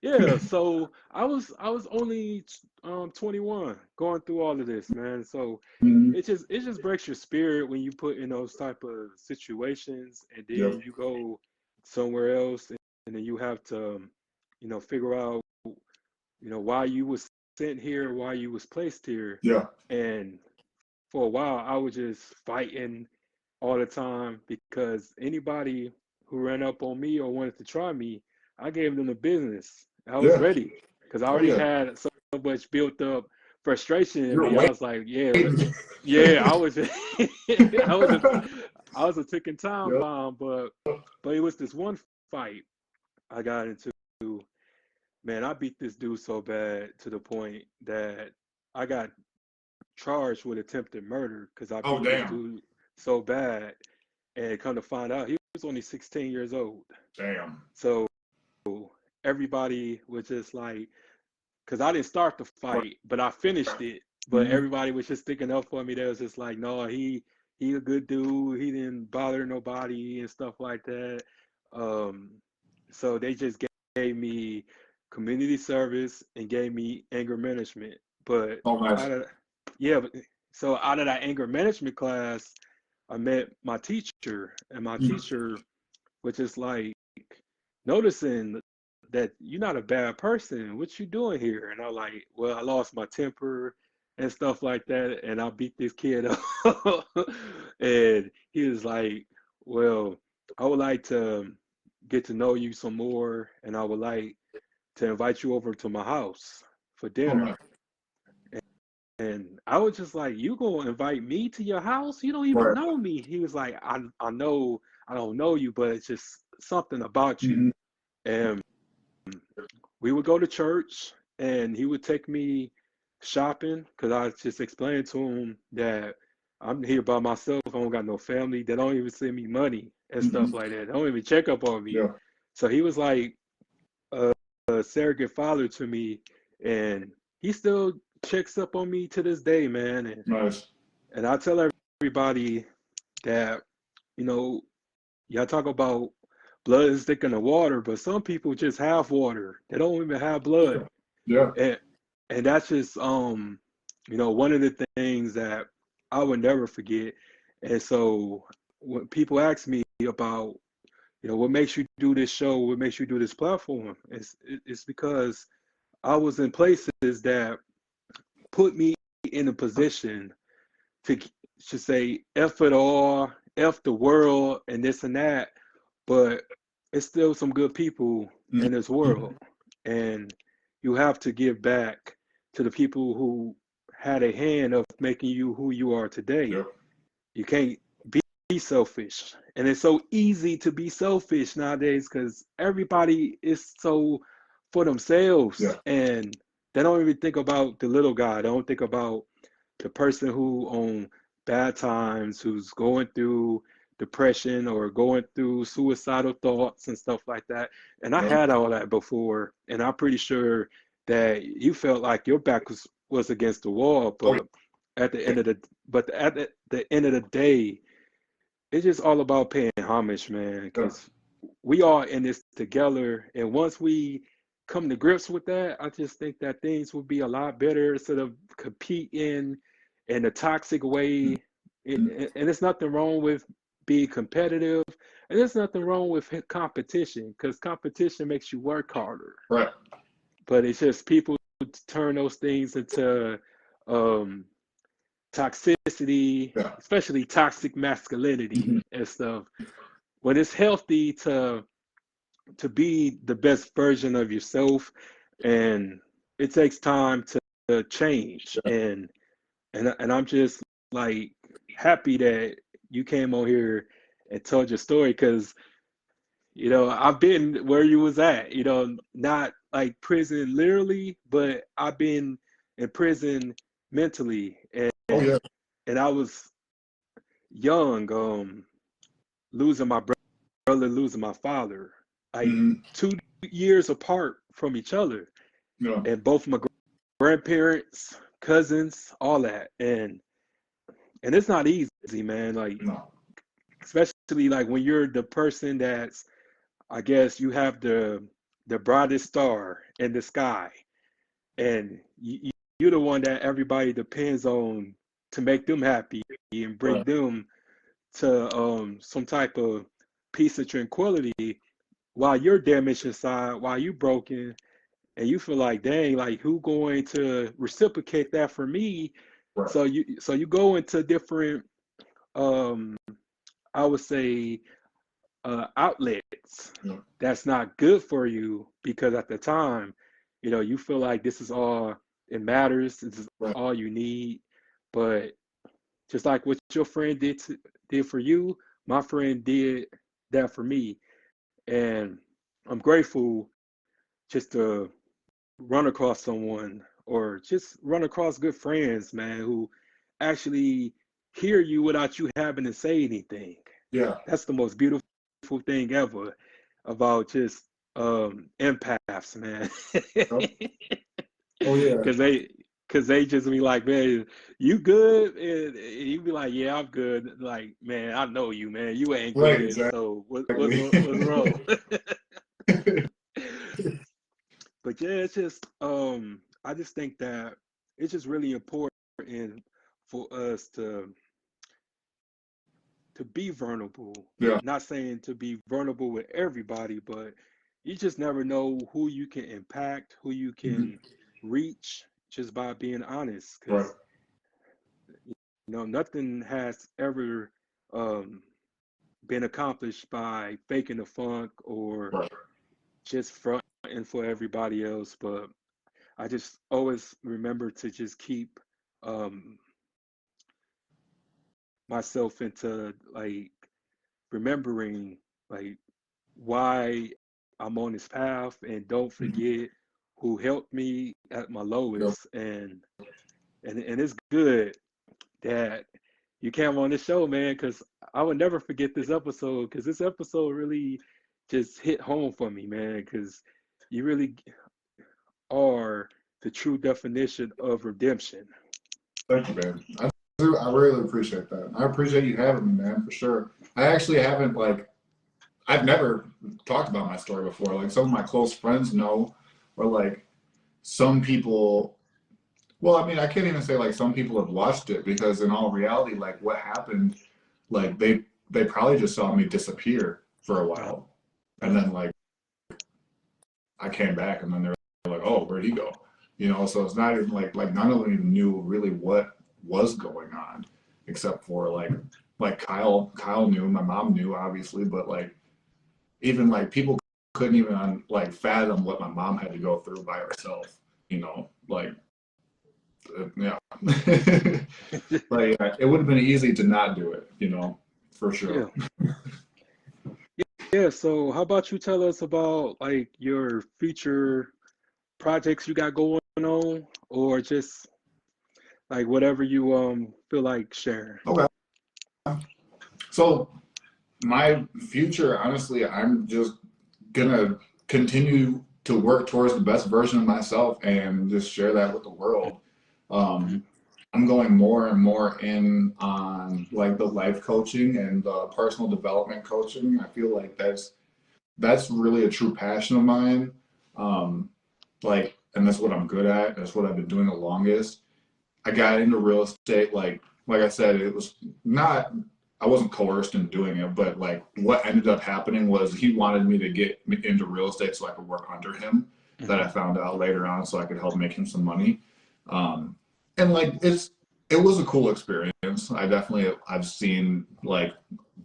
yeah. So I was only 21 going through all of this, man. So Mhm. it just breaks your spirit when you put in those type of situations and then Yep. you go somewhere else and then you have to figure out why you was sent here, why you was placed here. Yeah. And for a while I was just fighting all the time because anybody who ran up on me or wanted to try me, I gave them the business. I was Yeah. ready because I Oh, already yeah. had so much built up frustration in You're me. I was like, yeah, waiting. yeah, I was, I was a, I was a ticking time Yep. bomb, but it was this one fight I got into. Man, I beat this dude so bad to the point that I got charged with attempted murder because I Oh, beat this damn. dude so bad. And come to find out, he was only 16 years old. Damn. So everybody was just like, because I didn't start the Right. fight, but I finished it. But Mhm. everybody was just sticking up for me. They was just like, no, he a good dude. He didn't bother nobody and stuff like that. Um, so they just gave me community service and gave me anger management. But Oh, nice. out of yeah, but so out of that anger management class, I met my teacher, and my Mhm. teacher was just like noticing that you're not a bad person. What you doing here? And I'm like, well, I lost my temper and stuff like that, and I beat this kid up. And he was like, well, I would like to get to know you some more, and I would like to invite you over to my house for Oh, dinner. nice. And I was just like, you gonna invite me to your house? You don't even Right. know me. He was like, I know I don't know you, but it's just something about you. Mhm. And we would go to church and he would take me shopping because I just explained to him that I'm here by myself. I don't got no family. They don't even send me money and stuff Mhm. like that. They don't even check up on me. Yeah. So he was like a surrogate father to me, and he still checks up on me to this day, man. Nice. And I tell everybody that, you know, y'all talk about blood is thicker than water, but some people just have water. They don't even have blood. Yeah. Yeah. And that's just one of the things that I would never forget. And so when people ask me about, what makes you do this show, what makes you do this platform, it's because I was in places that put me in a position to say F it all, F the world, and this and that, but it's still some good people in this Mhm. world. And you have to give back to the people who had a hand of making you who you are today. Yeah. You can't be selfish. And it's so easy to be selfish nowadays because everybody is so for themselves Yeah. and they don't even think about the little guy. They don't think about the person who on bad times, who's going through depression or going through suicidal thoughts and stuff like that. And I Yeah. had all that before, and I'm pretty sure that you felt like your back was against the wall, Oh, but at the end of the day, it's just all about paying homage, man, yeah. because we are in this together. And once we come to grips with that, I just think that things will be a lot better instead of competing in a toxic way. Mhm. And it's nothing wrong with being competitive, And there's nothing wrong with competition because competition makes you work harder. Right. But it's just people turn those things into um, toxicity, Yeah. especially toxic masculinity Mhm. and stuff. When it's healthy to be the best version of yourself, and it takes time to change. Yeah. And I'm just like happy that you came on here and told your story because I've been where you was at, not like prison literally, but I've been in prison mentally, Oh yeah. and I was young, losing my brother, losing my father, like Hmm. 2 years apart from each other, Yeah. and both my grandparents, cousins, all that, and it's not easy, man. Like No. especially like when you're the person that's, I guess you have the brightest star in the sky, and you're the one that everybody depends on to make them happy and bring Right. them to some type of peace and tranquility while you're damaged inside, while you broken, and you feel like, dang, like who going to reciprocate that for me? Right. So you go into different, um, I would say, outlets Yeah. that's not good for you because at the time, you feel like this is all it matters, this is Right. all you need. But just like what your friend did for you, my friend did that for me, and I'm grateful just to run across someone or just run across good friends, man, who actually hear you without you having to say anything. Yeah. That's the most beautiful thing ever about just empaths, man. Yep. Oh yeah. Cause they just be like, man, you good? And you be like, yeah, I'm good. Like, man, I know you, man. You ain't Right. good. So Exactly. what's wrong? But yeah, it's just I just think that it's just really important for us to be vulnerable. Yeah. Not saying to be vulnerable with everybody, but you just never know who you can impact, who you Mhm. can reach just by being honest. Right. Because nothing has ever um, been accomplished by faking the funk or Right. just fronting for everybody else. But I just always remember to just keep um, myself into like remembering like why I'm on this path, and don't Mhm. forget who helped me at my Yep. lowest. And it's good that you came on this show, man, because I would never forget this episode because this episode really just hit home for me, man, because you really are the true definition of redemption. Thank you, man. I really appreciate that. I appreciate you having me, man, for sure. I actually haven't I've never talked about my story before. Like some of my close friends know, or like some people. Well, I mean, I can't even say like some people have watched it because in all reality, like what happened, like they probably just saw me disappear for a Uh, while, and then like I came back, and then they're like, "Oh, where'd he go?" So it's not even like none of them even knew really what was going on, except for like Kyle knew, my mom knew obviously, but like even like people couldn't even like fathom what my mom had to go through by herself. Like yeah, like it would have been easy to not do it, for yeah. sure. Yeah, so how about you tell us about like your future projects you got going on, or just like whatever you feel like sharing. Okay, so my future, honestly, I'm just gonna continue to work towards the best version of myself and just share that with the world. Mhm. Um, I'm going more and more in on like the life coaching and the personal development coaching. I feel like that's really a true passion of mine. Um, and that's what I'm good at. That's what I've been doing the longest. I got into real estate, like I said, it was not. I wasn't coerced into doing it, but like what ended up happening was he wanted me to get into real estate so I could work under him. That I found out later on, so I could help make him some money. And like it was a cool experience. I've seen like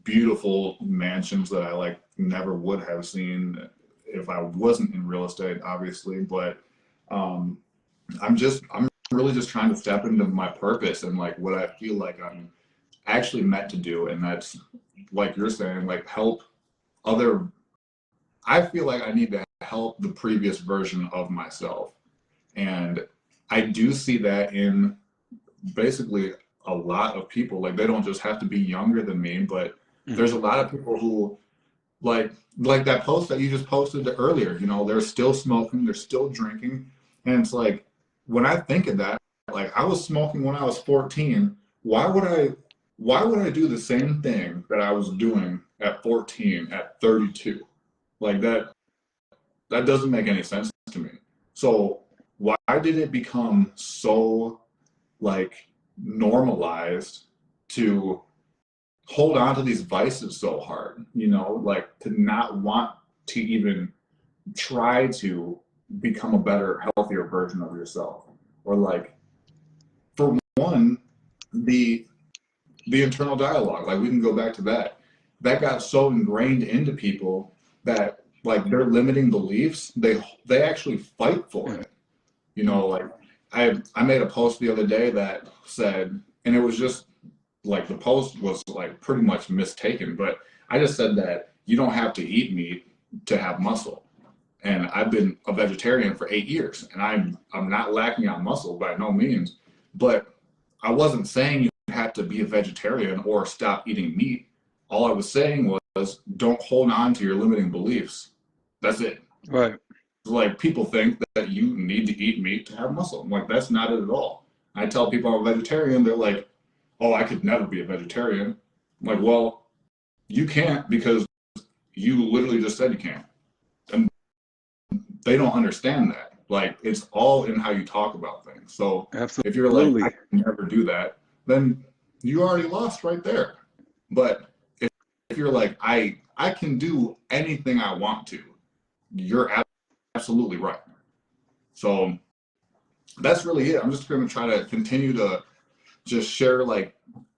beautiful mansions that I like never would have seen if I wasn't in real estate, obviously. But I'm really just trying to step into my purpose and like what I feel like I'm actually meant to do, and that's like you're saying, like help other. I feel like I need to help the previous version of myself, and I do see that in basically a lot of people. Like they don't just have to be younger than me, but there's a lot of people who like that post that you just posted earlier, you know, they're still smoking, they're still drinking. And it's like when I think of that, like I was smoking when I was 14. Why would I do the same thing that I was doing at 14 at 32? Like that doesn't make any sense to me. So why did it become so like normalized to hold on to these vices so hard, you know, like to not want to even try to become a better, healthier version of yourself? Or like, for one, the internal dialogue, like we can go back to that. That got so ingrained into people that like their limiting beliefs, they actually fight for it. You know, like I made a post the other day that said, and it was just like the post was like pretty much mistaken, but I just said that you don't have to eat meat to have muscle. And I've been a vegetarian for 8 years, and I'm not lacking on muscle by no means, but I wasn't saying you have to be a vegetarian or stop eating meat. All I was saying was don't hold on to your limiting beliefs. That's it. Right. Like people think that you need to eat meat to have muscle. I'm like, that's not it at all. I tell people I'm a vegetarian, they're like, oh, I could never be a vegetarian. I'm like, well, you can't because you literally just said you can't. And they don't understand that. Like, it's all in how you talk about things. So Absolutely. if you're like, I can never do that, then you already lost right there. But if you're like, I can do anything I want to, you're absolutely right. So that's really it. I'm just going to try to continue to just share like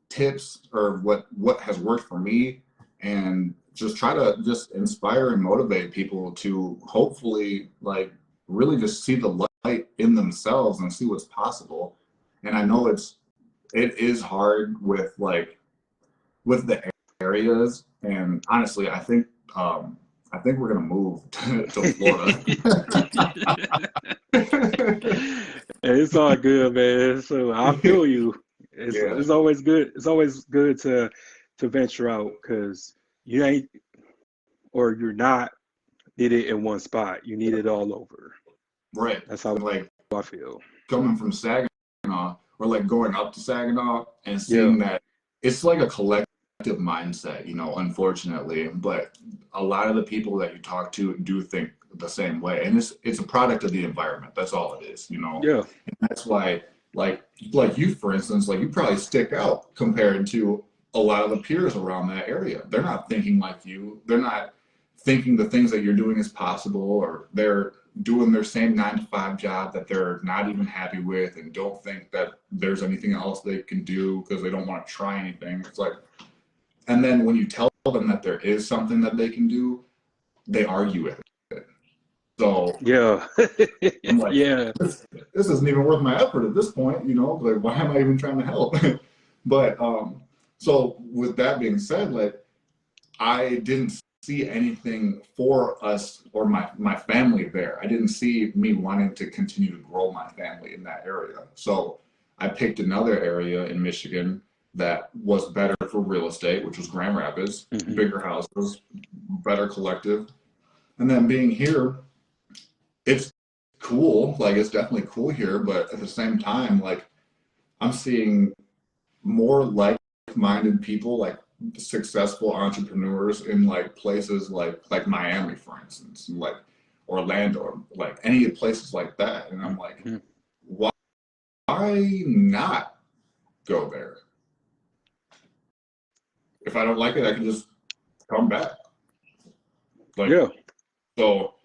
tips or what has worked for me, and just try to just inspire and motivate people to hopefully like really just see the light in themselves and see what's possible. And I know it is hard with the areas, and honestly I think we're gonna move to Florida. It's all good, man. So I feel you. It's always good. It's always good to venture out, because you ain't, or you're not needed in one spot. You need it all over. Right. That's how like I feel. Coming from Saginaw, or like going up to Saginaw and seeing that it's like a collective mindset, you know, unfortunately. But a lot of the people that you talk to do think the same way, and it's a product of the environment. That's all it is, you know. Yeah. And that's why, like you, for instance, like you probably stick out compared to a lot of the peers around that area. They're not thinking like you. They're not thinking the things that you're doing is possible, or they're doing their same 9-to-5 job that they're not even happy with, and don't think that there's anything else they can do because they don't want to try anything. It's like, and then when you tell them that there is something that they can do, they argue with it. So yeah. I'm like, this isn't even worth my effort at this point, you know, like why am I even trying to help? But so with that being said, like I didn't see anything for us or my family there. I didn't see me wanting to continue to grow my family in that area. So I picked another area in Michigan that was better for real estate, which was Grand Rapids, bigger houses, better collective. And then being here, it's cool. Like it's definitely cool here, but at the same time, like I'm seeing more like-minded people, like successful entrepreneurs in like places like Miami, for instance, and like Orlando, like any places like that. And I'm like, why not go there? if I don't like it, I can just come back. Like, Yeah. so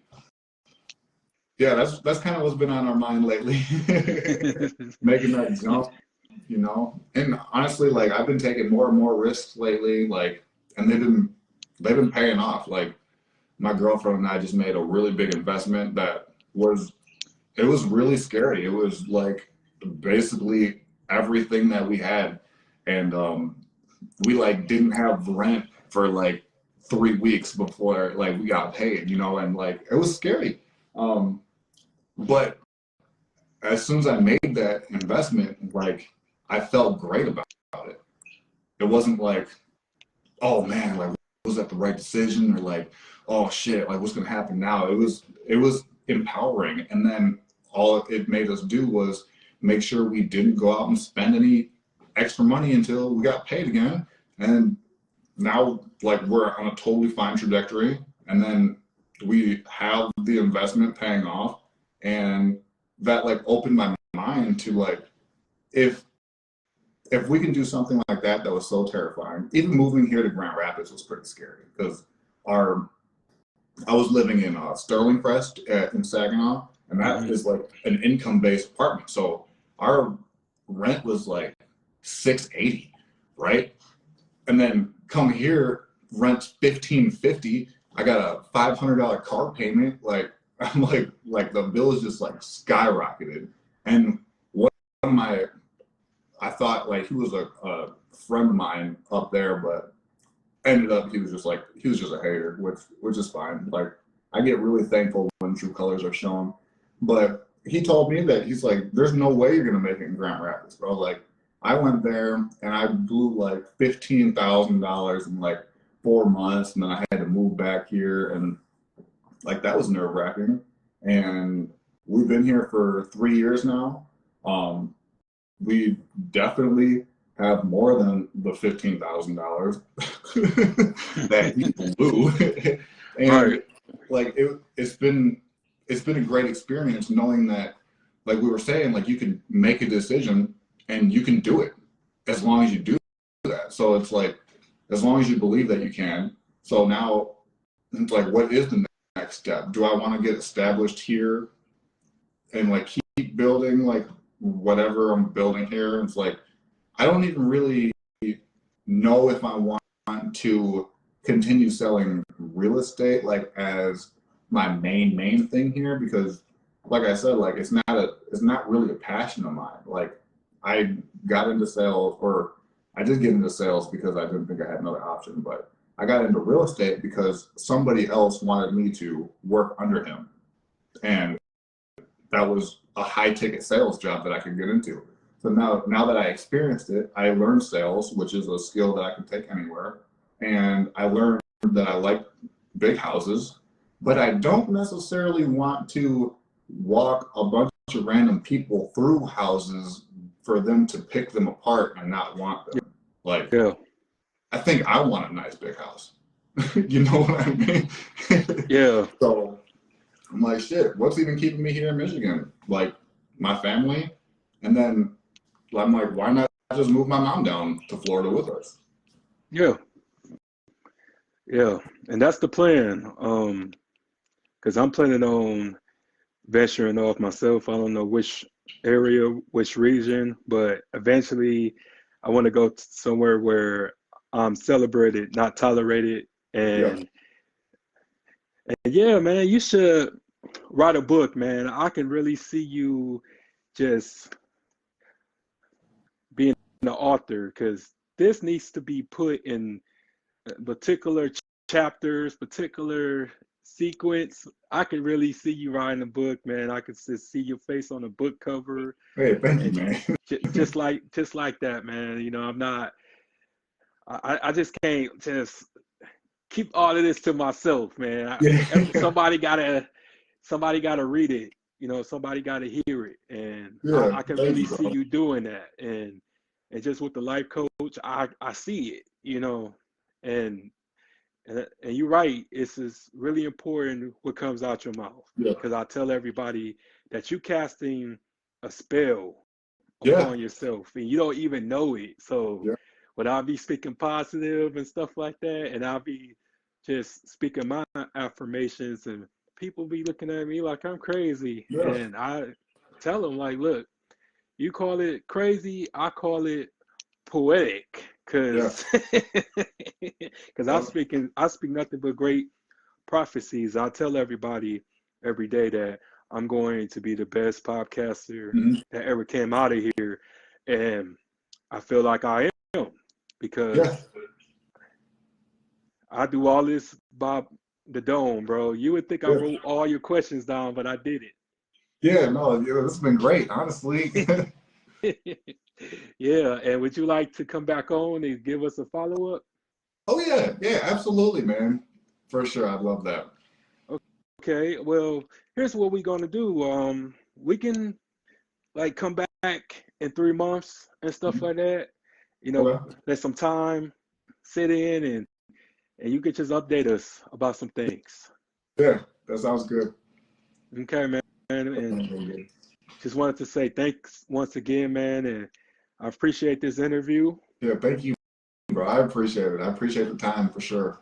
yeah, that's kind of what's been on our mind lately. Making that jump, you know. And honestly, like I've been taking more and more risks lately, like, and they've been paying off. Like my girlfriend and I just made a really big investment that was it was really scary. It was like basically everything that we had, and we like didn't have rent for like 3 weeks before like we got paid, you know, and like it was scary. But as soon as I made that investment, like I felt great about it. It wasn't like, oh man, like was that the right decision, or like, oh shit, like what's gonna happen now? It was empowering, and then all it made us do was make sure we didn't go out and spend any extra money until we got paid again. And now like we're on a totally fine trajectory, and then we have the investment paying off, and that like opened my mind to like if we can do something like that was so terrifying. Even moving here to Grand Rapids was pretty scary because I was living in Sterling Crest in Saginaw, and that is like an income-based apartment. So our rent was like $680, right? And then come here, rent's $1,550. I got a $500 car payment. Like I'm like the bill is just like skyrocketed. And one of my I thought like he was a friend of mine up there, but ended up he was just a hater, which is fine. Like I get really thankful when true colors are shown. But he told me that he's like, there's no way you're gonna make it in Grand Rapids, bro. Like I went there and I blew like $15,000 in like 4 months, and then I had to move back here, and like that was nerve wracking. And we've been here for 3 years now. We definitely have more than the $15,000 that he blew. And Right. like it's been a great experience knowing that, like we were saying, like you can make a decision and you can do it as long as you do that. So it's like as long as you believe that you can. So now it's like, what is the next step? Do I want to get established here and like keep building like whatever I'm building here? It's like I don't even really know if I want to continue selling real estate like as my main thing here, because like I said, like it's not really a passion of mine. Like I got into sales, or I did get into sales because I didn't think I had another option, but I got into real estate because somebody else wanted me to work under him, and that was a high ticket sales job that I could get into. So now that I experienced it, I learned sales, which is a skill that I can take anywhere. And I learned that I like big houses, but I don't necessarily want to walk a bunch of random people through houses for them to pick them apart and not want them. Like, Yeah. I think I want a nice big house. You know what I mean? Yeah. So I'm like, shit, what's even keeping me here in Michigan? Like my family. And then I'm like, why not just move my mom down to Florida with us? Yeah. Yeah. And that's the plan. Because I'm planning on venturing off myself. I don't know which area, which region, but eventually I want to go somewhere where I'm celebrated, not tolerated. Yeah. And yeah, man, you should write a book, man. I can really see you just being an author, because this needs to be put in particular chapters, particular sequence. I can really see you writing a book, man. I could just see your face on a book cover, Hey, thank you, and man. just like that, man. You know, I just can't just keep all of this to myself, man. Yeah. Somebody gotta read it. You know, somebody gotta hear it, and Yeah, I can thank really you, see bro. you doing that. And just with the life coach, I see it. You know, and and you're right. It's just really important what comes out your mouth, Yeah. because I tell everybody that you casting a spell Yeah. upon yourself and you don't even know it. So Yeah. but I'll be speaking positive and stuff like that, and I'll be just speaking my affirmations, and people be looking at me like I'm crazy, Yeah. and I tell them like, look, you call it crazy, I call it poetic, Yeah. because because Yeah. I speak nothing but great prophecies. I tell everybody every day that I'm going to be the best podcaster Mhm. that ever came out of here, and I feel like I am Yeah. because I do all this by the dome, bro. You would think I Yeah. wrote all your questions down, but I Yeah. No, yeah, this has been great, honestly. didn't. Yeah, and would you like to come back on and give us a follow up? Oh yeah, yeah, absolutely, man. For sure, I'd love that. Okay, well, here's what we're gonna do. We can like come back in 3 months and stuff Mhm. like that. You know, Okay. let some time sit in, and you could just update us about some things. Yeah, that sounds good. Okay, man. And just wanted to say thanks once again, man. And I appreciate this interview. Yeah, thank you, bro. I appreciate it. I appreciate the time for sure.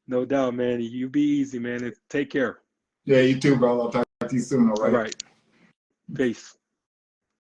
No doubt, man. You be easy, man. And take care. Yeah, you too, bro. I'll talk to you soon, all All right? right. Peace.